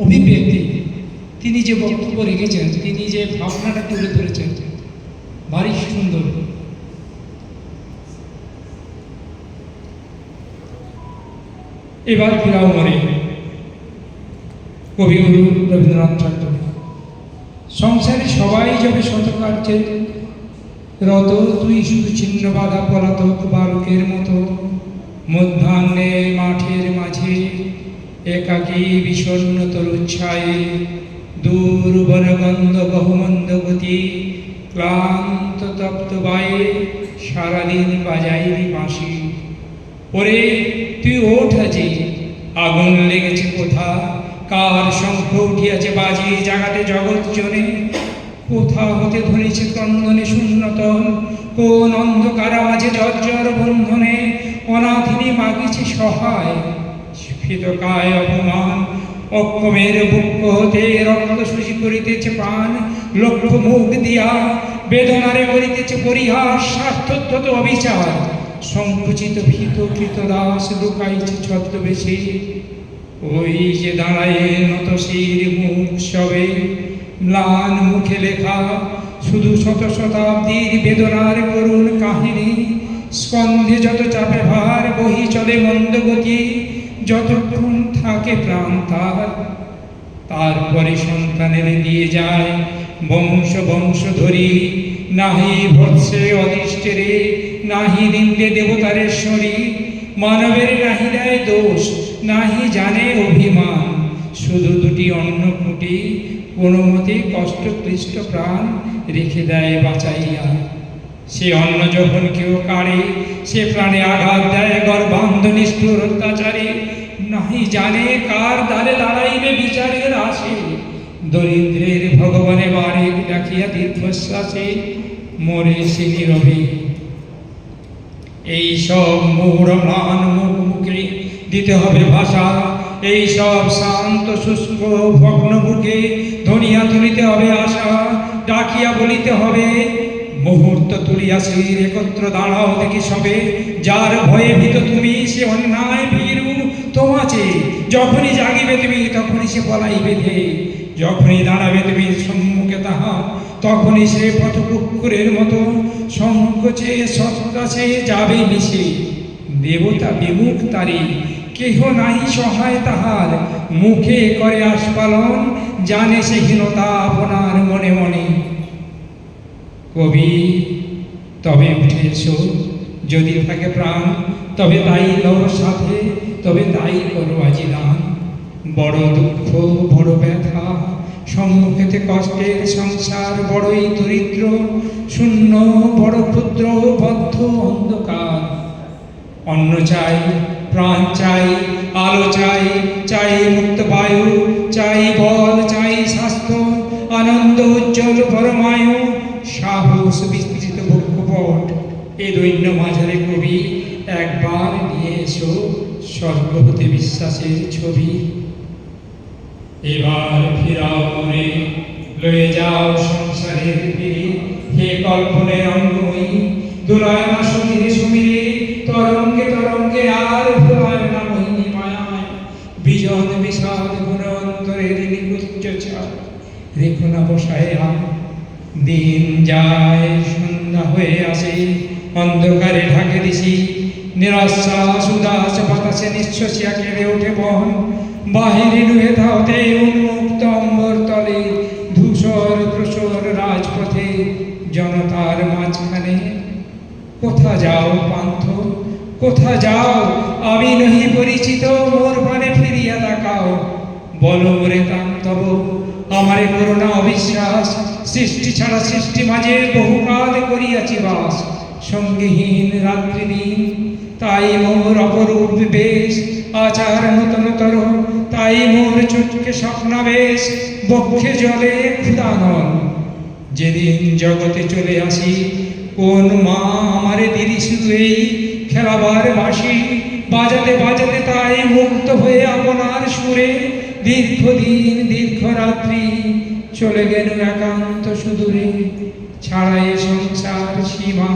অভিব্যক্তি, তিনি যে বক্তব্য রেখেছেন, তিনি যে ভাবনাটা তুলে ধরেছেন, ভারী সুন্দর। এবার ফিরাও মরে কবিগুরু রবীন্দ্রনাথ ঠাকুর। সংসারে সবাই যাবে শতকার্যে রত, তুই শুধু ছিন্ন বাধা পলাতক বালকের মতো মধ্যাহ্নে মাঠের মাঝে একাকী বিষণ্ণ তরুচ্ছায়ে দূর বনগন্ধ বহুমন্দ গতি ক্লান্ত তপ্ত বায়ে সারাদিন বাজাইবি বাঁশি। ওরে তুই ওঠ আজি, আগুন লেগেছে কোথা, কার শঙ্খ উঠিয়াছে বাজি জাগাতে জগৎ জনে, কোথা হতে ধরেছে ক্রন্দনে শূন্যতল, কোন অন্ধকার মাঝে জর্জর বন্ধনে অনাথিনী মাগিছে সহায়। স্ফীতকায় অপমান অক্ষমের বুক হতে রক্ত শুষি করিতেছে প্রাণ, লক্ষ্য মুখ দিয়া বেদনারে করিতেছে পরিহাস স্বার্থোদ্ধত অবিচার। সংকুচিত ভীত কৃতদাস লুকাইছে ছদ্মবেশে, ওই যে দাঁড়ায় নত শির মুখ সবে ম্লান মুখে লেখা শুধু শত শতাব্দীর বেদনার করুণ কাহিনী। স্কন্ধে যত চাপে ভার বহি চলে মন্দগতি, যতক্ষণ থাকে প্রাণ তারপরে সন্তানের দিয়ে যায় বংশ বংশ ধরি। নাহি ভৎসে অদৃষ্টেরে, নাহি নিন্দে দেবতারেশ্বরী, মানবের নাহি দেয় দোষ, নাহি জানে অভিমান। শুধু দুটি অন্ন খুঁটি কোনো মতে কষ্ট ক্লিষ্ট প্রাণ রেখে দেয় বাঁচাইয়া। সে অন্ন যখন কেউ কাড়ে, সে প্রাণে আঘাত দেয় গর্ভান্ধ নিষ্ঠুর অত্যাচারে। নাহি জানে কার দ্বারে দাঁড়াইবে বিচারের আসে, দরিদ্রের ভগবানে বাড়ি ডাকিয়া দীর্ঘশ্বাসে মরে সে নীরবে। এই সব মূঢ় ম্লান মুখে দিতে হবে ভাষা, এই সব শান্ত শুষ্ক ভগ্ন বুকে ধনিয়া তুলিতে হবে আশা। ডাকিয়া বলিতে হবে মুহূর্ত তুলিয়া শির একত্র দাঁড়াও দেখি সবে, যার ভয়ে ভীত তুমি সে অন্যায় ভীরু তোমাছে। যখনই জাগিবে তুমি তখনই সে পলাইবে ধে, যখনই দাঁড়াবে তুমি সম্মুখে তাহা তখনই সে পথকুকুরের মতো সংকোচে সৎকাছে যাবে মিশে। দেবতা বিমুখ তারি, কেহ নাহি সহায় তাহার, মুখে করে আস্ফালন জানে সে হীনতা আপনার মনে মনে। কবি তবে উঠে এসো, যদি থাকে প্রাণ তবে তাই লও সাথে, তবে তাই করো আজি দান। বড় দুঃখ বড় ব্যথা সম্মুখেতে কষ্টের সংসার বড়ই দরিদ্র, শূন্য বড় ক্ষুদ্র বদ্ধ অন্ধকার। অন্ন চাই, প্রাণ চাই, আলো চাই, চাই মুক্ত বায়ু, চাই বল, চাই স্বাস্থ্য, আনন্দ উজ্জ্বল পরমায়ু, সাহস বিস্তৃত বক্ষপট। এ দৈন্য মাঝারে কবি একবার নিয়ে এসো স্বর্গ হতে বিশ্বাসের ছবি। এবার ফিরাও মনে লয়ে যাও সংসারের ফিরে, হে কল্পনের অঙ্গময়ী দুলায় না সমীরে সমীরে, তরঙ্গে তরঙ্গে আর ভোলায় না মোহিনী মায়ায়। বিজন বিষাদ গুণ অন্তরের নিকুঞ্জ ছাড় রেখো না বসায় আর। দিন যায় সন্ধ্যা হয়ে আসে, অন্ধকারে ঢাকে দিশি, নিরাশ্বাস উদাস বাতাসে নিঃশ্বাসিয়া কেঁদে ওঠে বন। বাহিরে নুয়ে ধাওতে উন্মুক্ত অম্বর তলে, ধূসর প্রসর রাজপথে জনতার মাঝখানে। কোথা যাও পান্থ, কোথা যাও, আমি নহি পরিচিত, মোর পানে ফিরিয়া তাকাও। বলো মোরে তাম তব আমারে করুণা অবিশ্বাস, সৃষ্টি ছাড়া সৃষ্টি মাঝে বহুকাল করিয়াছি বাস। সঙ্গীহীন রাত্রি দিন তাই মোর অপরূপ বেশ, আচার নূতনতর তাই মোর চুটকে স্বপ্নাবেশ। বক্ষে জলে ক্ষুদানল যেদিন জগতে চলে আসি, কোন মা আমারে দিদি শুধু এই খেলাবার বাঁশি। বাজাতে বাজাতে তাই মুক্ত হয়ে আপনার সুরে, দীর্ঘদিন দীর্ঘ রাত্রি চলে গেল একান্ত সুদূরে, ছাড়ায় সংসার সীমা।